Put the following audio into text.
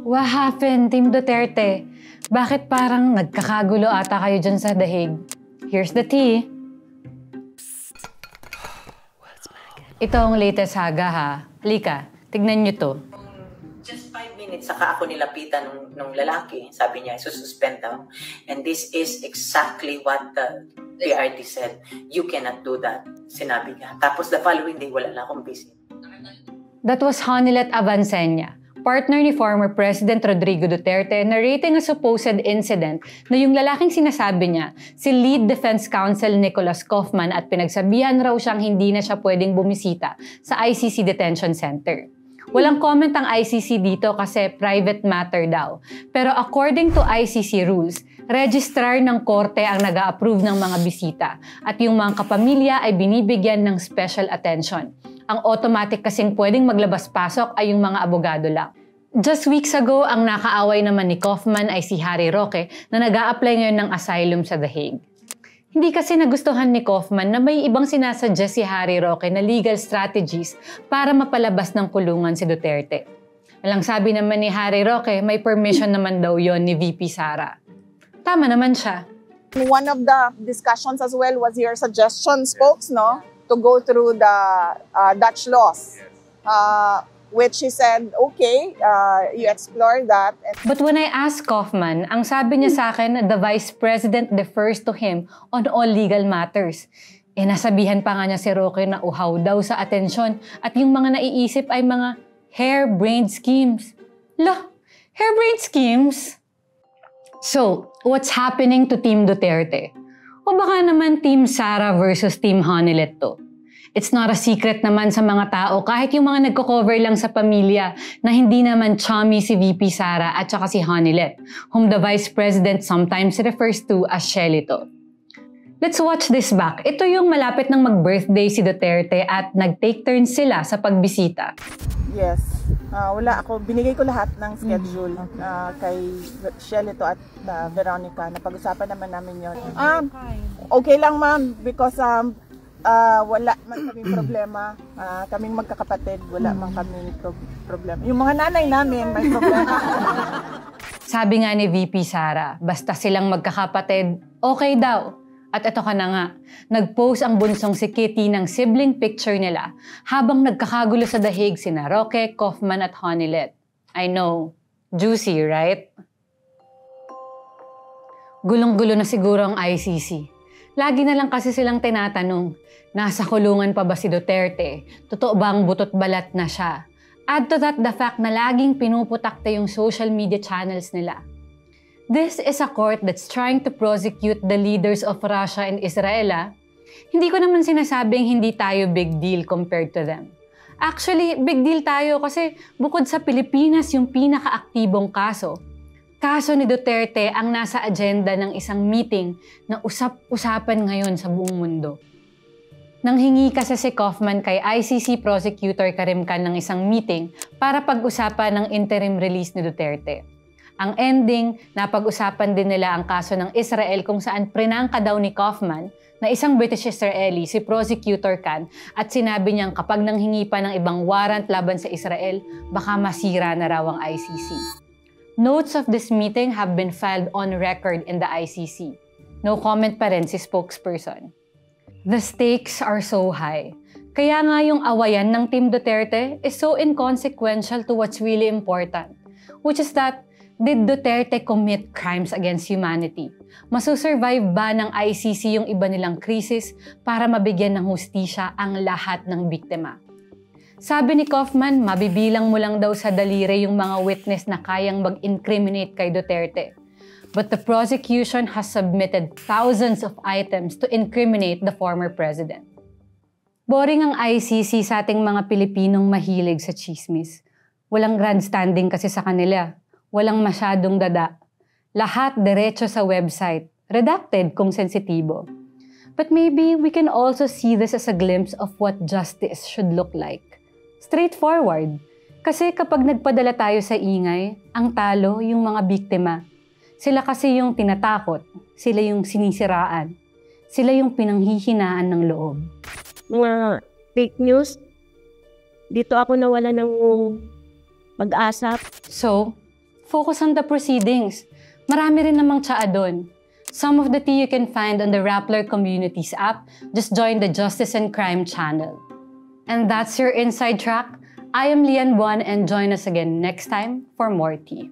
What happened, Team Duterte? Bakit parang nagkakagulo ata kayo dyan sa dahig? Here's the tea. Ito ang latest saga ha. Halika, tignan nyo to. Just 5 minutes, saka ako nilapitan nung lalaki. Sabi niya, sususpend daw. And this is exactly what the PRD said. You cannot do that, sinabi niya. Tapos the following day, wala na akong visit. That was Honilet Avancenia, partner ni former President Rodrigo Duterte, narrating a supposed incident na yung lalaking sinasabi niya, si Lead Defense Counsel Nicholas Kaufman at pinagsabihan raw siyang hindi na siya pwedeng bumisita sa ICC Detention Center. Walang comment ang ICC dito kasi private matter daw. Pero according to ICC rules, registrar ng korte ang nag-a-approve ng mga bisita at yung mga kapamilya ay binibigyan ng special attention. Ang automatic kasing pwedeng maglabas-pasok ay yung mga abogado lang. Just weeks ago, ang nakaaway naman ni Kaufman ay si Harry Roque na nag-a-apply ngayon ng asylum sa The Hague. Hindi kasi nagustuhan ni Kaufman na may ibang sinasuggest si Harry Roque na legal strategies para mapalabas ng kulungan si Duterte. Alang sabi naman ni Harry Roque, may permission naman daw yon ni VP Sara. Tama naman siya. One of the discussions as well was your suggestions, folks, no? To go through the Dutch laws, which he said, okay, you explore that. But when I asked Kaufman, ang sabi niya sa akin, the Vice President defers to him on all legal matters. Nasabihan pa nga niya si Roque na uhaw daw sa atensyon at yung mga naiisip ay mga hair-brained schemes. Lah, hair-brained schemes? So, what's happening to Team Duterte? O baka naman Team Sara versus Team Honilet to? It's not a secret naman sa mga tao kahit yung mga nagko-cover lang sa pamilya na hindi naman chummy si VP Sara at saka si Honilet, whom the Vice President sometimes refers to as Shelito. Let's watch this back. Ito yung malapit ng mag-birthday si Duterte at nag-take turns sila sa pagbisita. Yes. Wala ako. Binigay ko lahat ng schedule kay Shelito at Veronica. Napag-usapan naman namin yun. Okay lang ma'am because wala man kaming problema. Kaming magkakapatid, wala man kaming problema. Yung mga nanay namin may problema. Sabi nga ni VP Sara, basta silang magkakapatid, okay daw. At ito ka na nga, nag-post ang bunsong si Kitty ng sibling picture nila habang nagkakagulo sa dahig sina Roque, Kaufman at Honilet. I know, juicy, right? Gulong-gulo na siguro ang ICC. Lagi na lang kasi silang tinatanong, nasa kulungan pa ba si Duterte? Totoo bang butot balat na siya? Add to that the fact na laging pinuputakta yung social media channels nila. This is a court that's trying to prosecute the leaders of Russia and Israel. Hindi ko naman sinasabing hindi tayo big deal compared to them. Actually, big deal tayo kasi bukod sa Pilipinas yung pinaka-aktibong kaso, kaso ni Duterte ang nasa agenda ng isang meeting na usap-usapan ngayon sa buong mundo. Nanghingi kasi si Kaufman kay ICC Prosecutor Karim Khan ng isang meeting para pag-usapan ng interim release ni Duterte. Ang ending, napag-usapan din nila ang kaso ng Israel kung saan prinangka daw ni Kaufman na isang British Israeli si Prosecutor Khan at sinabi niyang kapag nanghingi pa ng ibang warrant laban sa Israel, baka masira na raw ang ICC. Notes of this meeting have been filed on record in the ICC. No comment pa rin si spokesperson. The stakes are so high. Kaya nga yung awayan ng Team Duterte is so inconsequential to what's really important, which is that did Duterte commit crimes against humanity? Masusurvive ba ng ICC yung iba nilang krisis para mabigyan ng hustisya ang lahat ng biktima? Sabi ni Kaufman, mabibilang mo lang daw sa daliri yung mga witness na kayang mag-incriminate kay Duterte. But the prosecution has submitted thousands of items to incriminate the former president. Boring ang ICC sa ating mga Pilipinong mahilig sa chismis. Walang grandstanding kasi sa kanila. Walang masyadong dada. Lahat diretso sa website, redacted kung sensitibo. But maybe we can also see this as a glimpse of what justice should look like. Straightforward. Kasi kapag nagpadala tayo sa ingay, ang talo yung mga biktima. Sila kasi yung tinatakot, sila yung sinisiraan, sila yung pinanghihinaan ng loob. Mga fake news, dito ako nawala ng pag-asa. So, Focus on the proceedings. Marami rin namang tsaa doon. Some of the tea you can find on the Rappler Communities app. Just join the Justice and Crime channel. And that's your Inside Track. I am Lian Buan and join us again next time for more tea.